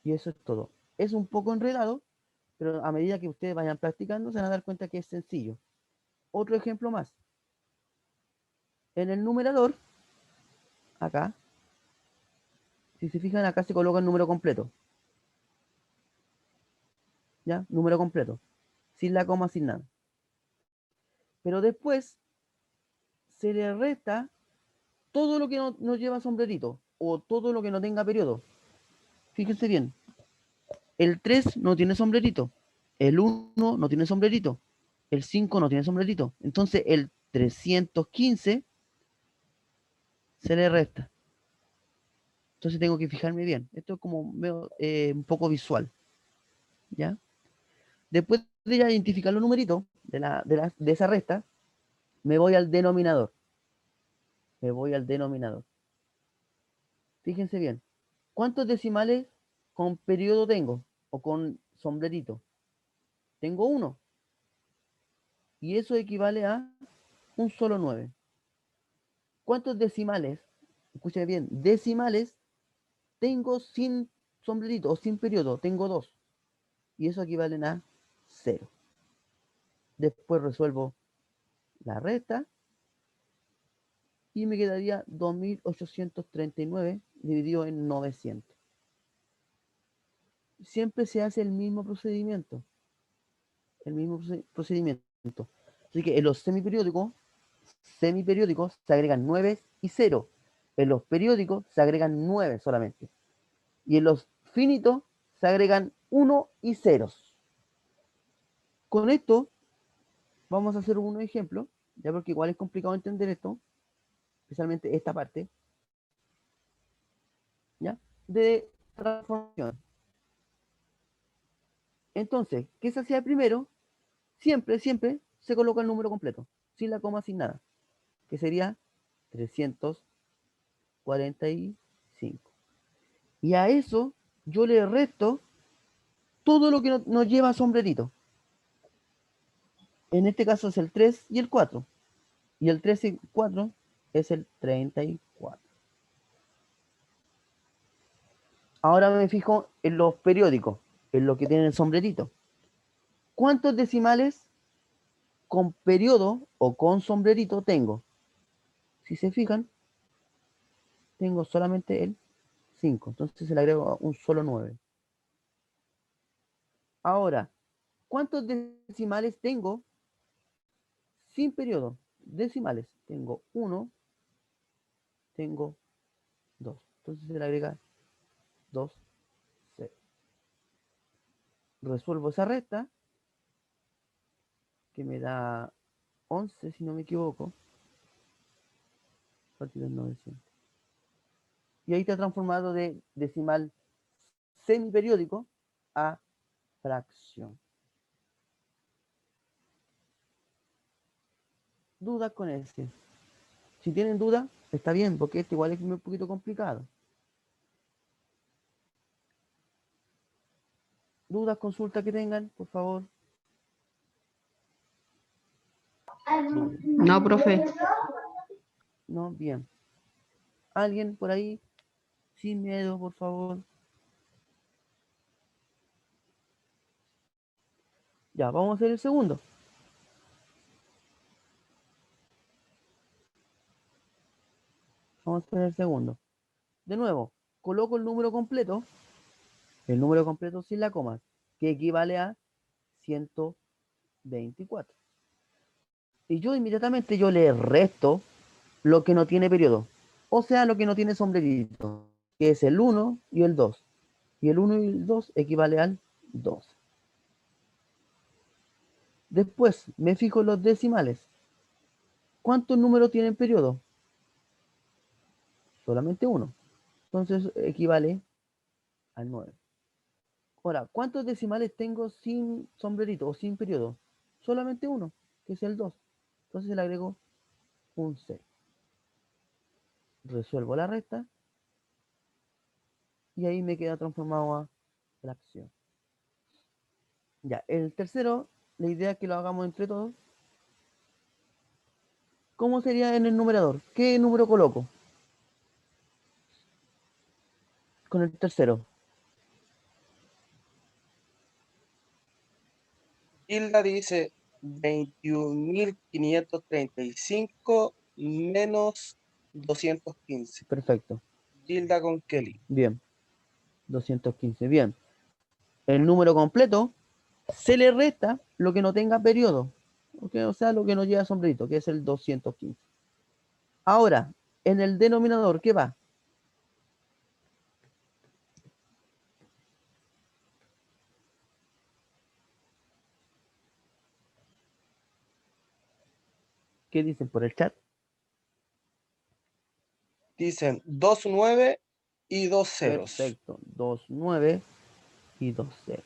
A: Y eso es todo. Es un poco enredado, pero a medida que ustedes vayan practicando, se van a dar cuenta que es sencillo. Otro ejemplo más. En el numerador, acá, si se fijan, acá se coloca el número completo. ¿Ya? Número completo. Sin la coma, sin nada. Pero después se le resta todo lo que no lleva sombrerito o todo lo que no tenga periodo. Fíjense bien. El 3 no tiene sombrerito. El 1 no tiene sombrerito. El 5 no tiene sombrerito. Entonces el 315 se le resta. Entonces tengo que fijarme bien. Esto es como un poco visual. ¿Ya? Después de ya identificar los numeritos de esa resta, me voy al denominador. Fíjense bien. ¿Cuántos decimales con periodo tengo? O con sombrerito. Tengo uno. Y eso equivale a un solo 9. ¿Cuántos decimales? Escuchen bien. Decimales tengo sin sombrerito o sin periodo. Tengo 2. Y eso equivale a 0. Después resuelvo la resta. Y me quedaría 2.839 dividido en 900. Siempre se hace el mismo procedimiento. Así que en los semiperiódicos se agregan 9 y 0. En los periódicos se agregan 9 solamente. Y en los finitos se agregan 1 y 0. Con esto vamos a hacer un ejemplo, ya porque igual es complicado entender esto, especialmente esta parte, ¿ya? De transformación. Entonces, ¿qué se hacía primero? Siempre se coloca el número completo, sin la coma, sin nada, que sería 345. Y a eso yo le resto todo lo que nos lleva sombrerito. En este caso es el 3 y el 4. Y el 3 y 4 es el 34. Ahora me fijo en los periódicos, en lo que tienen el sombrerito. ¿Cuántos decimales con periodo o con sombrerito tengo? Si se fijan, tengo solamente el 5. Entonces se le agrego un solo 9. Ahora, ¿Cuántos decimales tengo sin periodo? Decimales. Tengo 1, tengo 2. Entonces se le agrega 2, 0. Resuelvo esa resta, que me da 11, si no me equivoco. Partido del 900. Y ahí está transformado de decimal semiperiódico a fracción. ¿Dudas con ese? Si tienen dudas, está bien, porque este igual es un poquito complicado. ¿Dudas, consultas que tengan, por favor?
E: No, profe.
A: No, bien. ¿Alguien por ahí? Sin miedo, por favor. Ya, vamos a hacer el segundo. Vamos a hacer el segundo. De nuevo, coloco el número completo sin la coma, que equivale a 124. Y yo inmediatamente le resto lo que no tiene periodo, o sea, lo que no tiene sombrerito, que es el 1 y el 2. Y el 1 y el 2 equivale al 2. Después me fijo en los decimales. ¿Cuántos números tienen periodo? Solamente uno. Entonces equivale al 9. Ahora, ¿cuántos decimales tengo sin sombrerito o sin periodo? Solamente uno, que es el 2. Entonces le agrego un 0. Resuelvo la resta y ahí me queda transformado a fracción. Ya, el tercero, la idea es que lo hagamos entre todos. ¿Cómo sería en el numerador? ¿Qué número coloco? Con el tercero.
B: Hilda dice 21.535 menos 215.
A: Perfecto.
B: Hilda con Kelly.
A: Bien. 215. Bien. El número completo se le resta lo que no tenga periodo. ¿Okay? O sea, lo que no lleva sombrerito, que es el 215. Ahora, en el denominador, ¿qué va? ¿Qué dicen por el chat?
B: Dicen 2,9 y 2 ceros.
A: Perfecto. 2, 9 y 2, 0.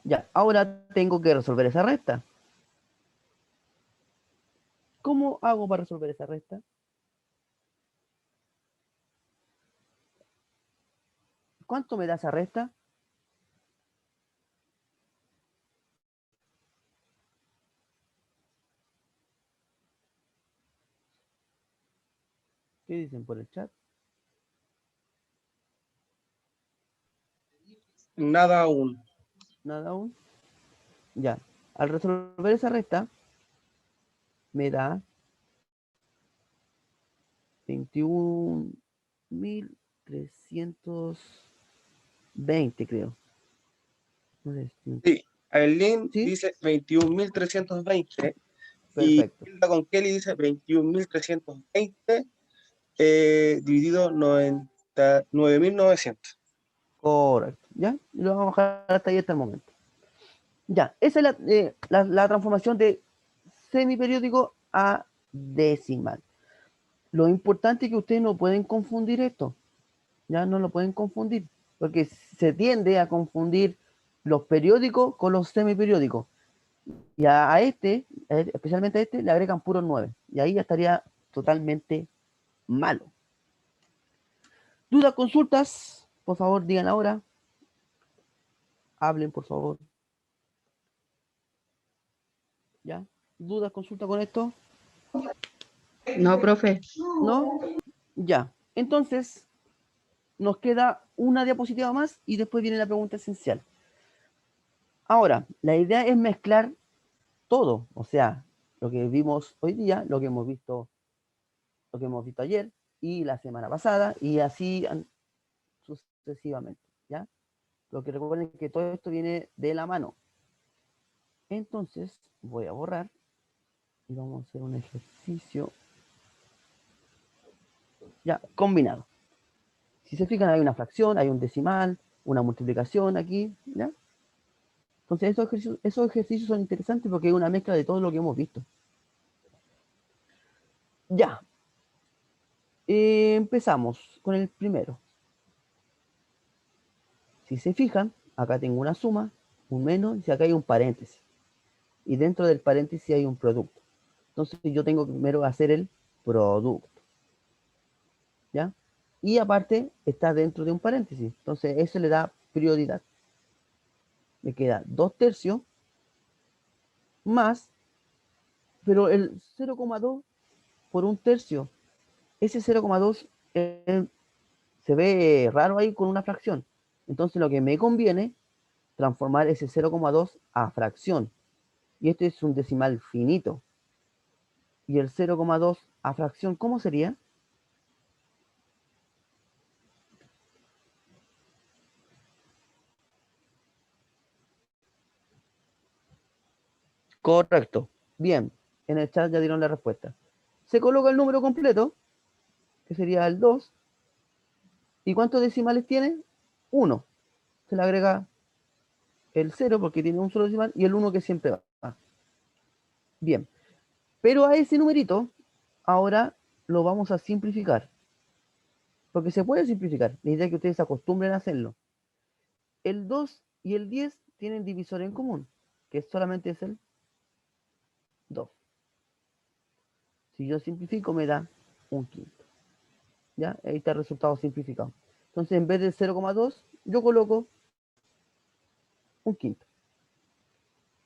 A: Ya, ahora tengo que resolver esa resta. ¿Cómo hago para resolver esa resta? ¿Cuánto me da esa resta? ¿Qué dicen por el chat?
B: Nada aún.
A: Nada aún. Ya. Al resolver esa resta, me da 21.320, creo. No sé,
B: Sí, Aileen
A: ¿sí?
B: dice 21.320 y
A: Perfecto.
B: Hilda con Kelly dice 21.320 dividido 9.900.
A: Correcto. ¿Ya? Y lo vamos a bajar hasta ahí hasta el momento. Ya. Esa es la transformación de semiperiódico a decimal. Lo importante es que ustedes no pueden confundir esto. Ya no lo pueden confundir. Porque se tiende a confundir los periódicos con los semiperiódicos. Y especialmente a este, le agregan puros 9. Y ahí ya estaría totalmente malo. ¿Dudas, consultas? Por favor, digan ahora. Hablen, por favor. ¿Ya? ¿Dudas, consultas con esto?
E: No, profe.
A: ¿No? Ya. Entonces, nos queda una diapositiva más y después viene la pregunta esencial. Ahora, la idea es mezclar todo. O sea, lo que vimos hoy día, lo que hemos visto ayer y la semana pasada y así sucesivamente. ¿Ya? Lo que recuerden es que todo esto viene de la mano. Entonces voy a borrar y vamos a hacer un ejercicio ya combinado. Si se fijan, hay una fracción, hay un decimal, una multiplicación aquí, ¿ya? Entonces esos ejercicios son interesantes porque hay una mezcla de todo lo que hemos visto. Ya. Empezamos con el primero. Si se fijan, acá tengo una suma, un menos, y acá hay un paréntesis. Y dentro del paréntesis hay un producto. Entonces yo tengo que primero hacer el producto. ¿Ya? Y aparte está dentro de un paréntesis. Entonces eso le da prioridad. Me queda 2/3 más, pero el 0,2 por 1/3. Ese 0,2 se ve raro ahí con una fracción. Entonces lo que me conviene transformar ese 0,2 a fracción. Y este es un decimal finito. Y el 0,2 a fracción, ¿cómo sería? Correcto. Bien, en el chat ya dieron la respuesta. Se coloca el número completo, que sería el 2. ¿Y cuántos decimales tiene? 1. Se le agrega el 0 porque tiene un solo decimal y el 1 que siempre va. Bien, pero a ese numerito ahora lo vamos a simplificar. Porque se puede simplificar. La idea es que ustedes se acostumbren a hacerlo. El 2 y el 10 tienen divisor en común, que solamente es el 2. Si yo simplifico me da un quinto. ¿Ya? Ahí está el resultado simplificado. Entonces en vez de 0,2 yo coloco un quinto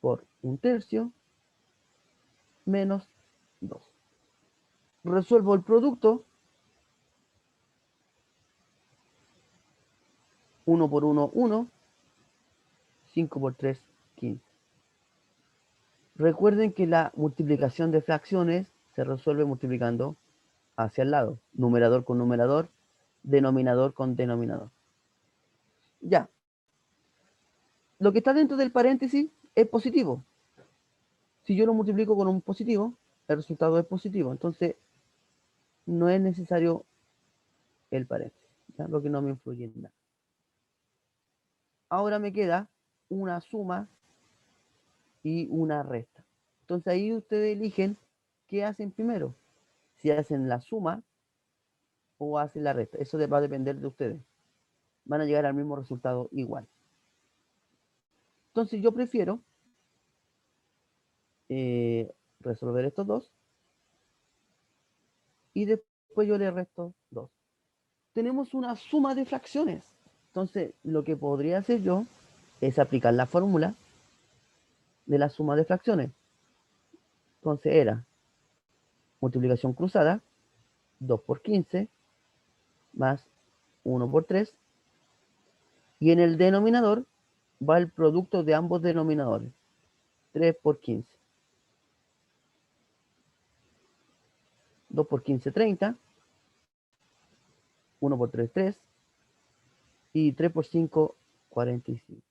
A: por 1/3 menos 2. Resuelvo el producto. 1 por 1, 1. 5 por 3, 15. Recuerden que la multiplicación de fracciones se resuelve multiplicando hacia el lado. Numerador con numerador, denominador con denominador. Ya. Lo que está dentro del paréntesis es positivo. Si yo lo multiplico con un positivo, el resultado es positivo. Entonces, no es necesario el paréntesis, ¿ya? Lo que no me influye en nada. Ahora me queda una suma y una resta. Entonces ahí ustedes eligen qué hacen primero. Si hacen la suma o hacen la resta. Eso va a depender de ustedes. Van a llegar al mismo resultado igual. Entonces yo prefiero resolver estos dos y después yo le resto 2. Tenemos una suma de fracciones. Entonces lo que podría hacer yo es aplicar la fórmula de la suma de fracciones. Entonces era multiplicación cruzada, 2 por 15 más 1 por 3. Y en el denominador va el producto de ambos denominadores, 3 por 15. 2 por 15, 30. 1 por 3, 3. Y 3 por 5, 45.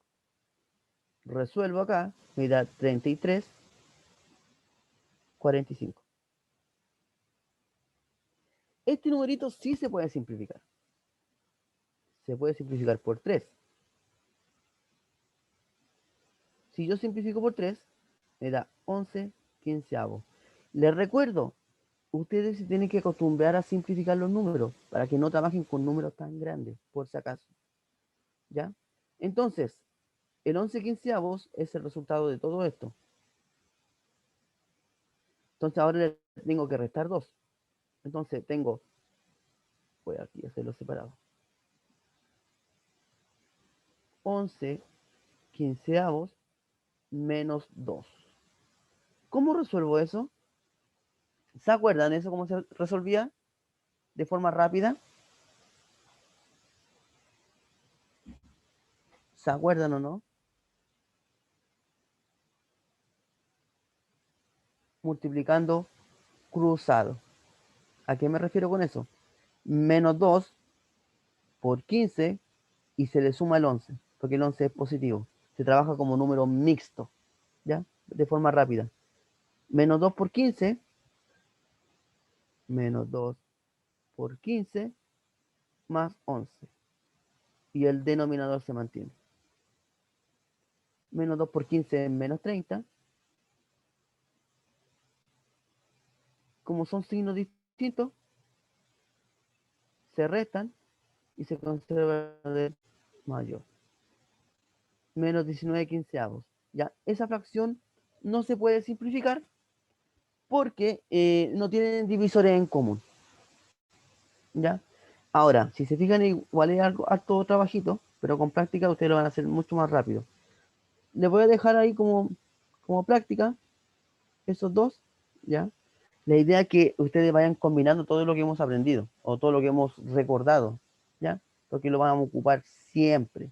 A: Resuelvo acá, me da 33, 45. Este numerito sí se puede simplificar. Se puede simplificar por 3. Si yo simplifico por 3, me da 11 quinceavos. Les recuerdo, ustedes se tienen que acostumbrar a simplificar los números para que no trabajen con números tan grandes, por si acaso. ¿Ya? Entonces, el 11 quinceavos es el resultado de todo esto. Entonces ahora le tengo que restar 2. Entonces tengo, voy aquí a hacerlo separado. 11 quinceavos menos 2. ¿Cómo resuelvo eso? ¿Se acuerdan eso cómo se resolvía de forma rápida? ¿Se acuerdan o no? Multiplicando cruzado. ¿A qué me refiero con eso? Menos 2 por 15 y se le suma el 11, porque el 11 es positivo. Se trabaja como número mixto, ¿ya? de forma rápida. Menos 2 por 15. Menos 2 por 15 más 11. Y el denominador se mantiene. Menos 2 por 15 es menos 30. Como son signos distintos, se restan y se conserva el mayor. Menos 19 quinceavos. Ya, esa fracción no se puede simplificar porque no tienen divisores en común. ¿Ya? Ahora, si se fijan, igual es algo harto trabajito, pero con práctica ustedes lo van a hacer mucho más rápido. Les voy a dejar ahí como práctica esos dos, ¿ya? La idea es que ustedes vayan combinando todo lo que hemos aprendido o todo lo que hemos recordado, ¿ya? Porque lo vamos a ocupar siempre,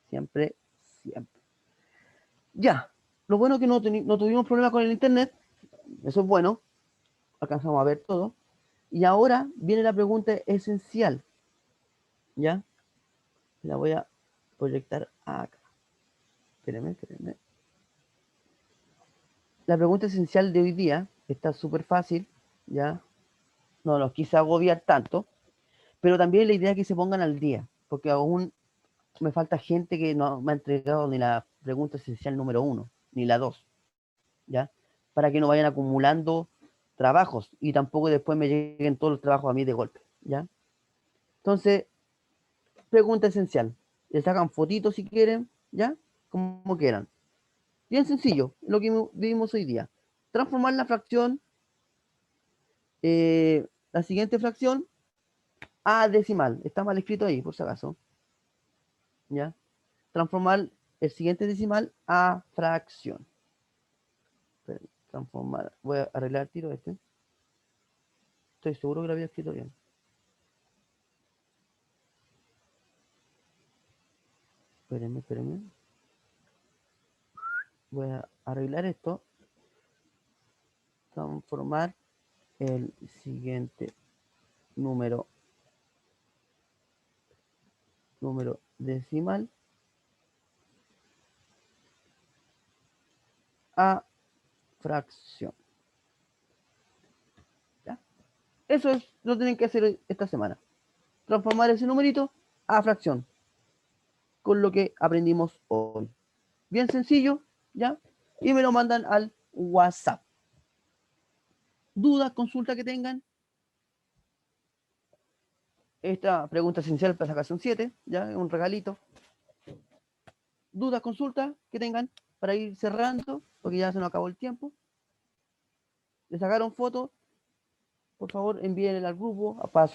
A: siempre, siempre. Ya, lo bueno es que no tuvimos problemas con el internet, eso es bueno, alcanzamos a ver todo. Y ahora viene la pregunta esencial, ¿ya? La voy a proyectar acá. Espérenme. La pregunta esencial de hoy día está súper fácil, ¿ya? No los quise agobiar tanto, pero también la idea es que se pongan al día, porque aún me falta gente que no me ha entregado ni la pregunta esencial número 1, ni la 2, ¿ya? Para que no vayan acumulando trabajos y tampoco después me lleguen todos los trabajos a mí de golpe, ¿ya? Entonces, pregunta esencial. Le sacan fotitos si quieren, ¿ya? Como quieran. Bien sencillo, lo que vimos hoy día. Transformar la fracción, la siguiente fracción, a decimal. Está mal escrito ahí, por si acaso. ¿Ya? Transformar el siguiente decimal a fracción. Transformar. Voy a arreglar el tiro este. Estoy seguro que lo había escrito bien. Espérenme. Voy a arreglar esto. Transformar el siguiente número decimal a fracción. ¿Ya? Eso es lo que tienen que hacer esta semana. Transformar ese numerito a fracción con lo que aprendimos hoy. Bien sencillo, ¿ya? Y me lo mandan al WhatsApp. Dudas, consultas que tengan. Esta pregunta esencial para sacarse un 7, ¿ya? Un regalito. Dudas, consultas que tengan para ir cerrando, porque ya se nos acabó el tiempo. ¿Le sacaron fotos? Por favor, envíenla al grupo para